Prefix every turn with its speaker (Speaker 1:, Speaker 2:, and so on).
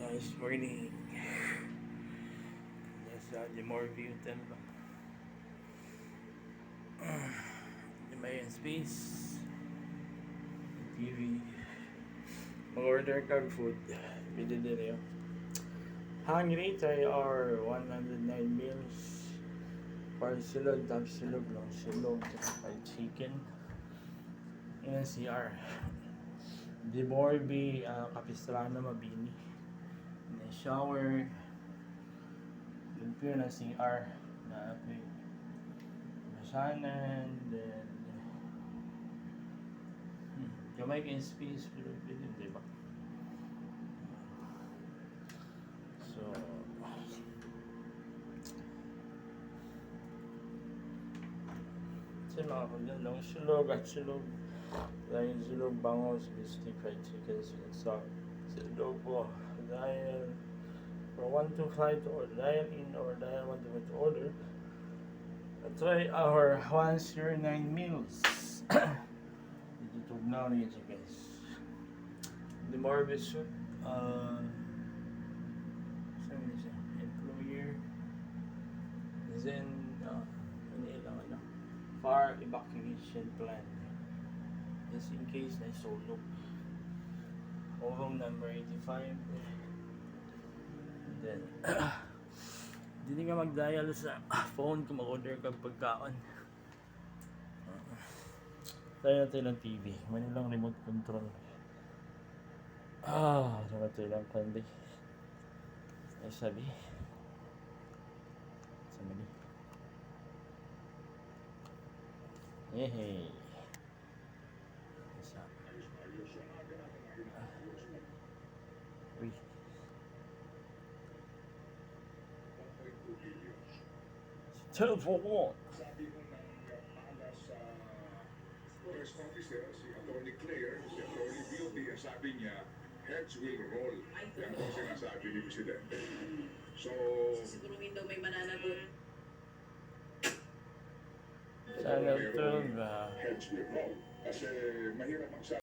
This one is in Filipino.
Speaker 1: Nice morning. Nasa Limor View Hotel ba? May space. TV. Mag-order kag food. Pwede din yun. Hungry tayo or 109 meals. For silog, tag silog lang. Silog, fried chicken. Yan CR. Limor View, Capistrano, Mabini. And shower. Doon po yun ang CR na may masanan, then gamay kayong space pero pwede, diba? So kasi mga kagandang silog at silog dahil silog bangos, biscuit, fried chicken, silog po dahil for 125 to order, dial in or dial 125 to order. Try our 109 meals. Itutog na rin ito guys. The Marvel suit. Saan na siya? Employer. Then, fire evacuation plan. Just in case na solo. Room number 85. And then, hindi ka mag-dial sa phone kung mag-order ka pagkaon. Tayo natin ng TV. Manilang remote control. Tayo natin ng candy. Ay sabi. Samali. Hey. Isa. Uy. Telephone.
Speaker 2: Sabi mo ng maalas sa forest officer, si Atty. Claire, si Atty. Beauty, ang sabi niya, heads will roll. Yan po sinasabi ni Presidente. So,
Speaker 3: Siguruhin daw may mananagot.
Speaker 1: Sana ito na.
Speaker 2: heads will roll. Kasi mahirap magsabi.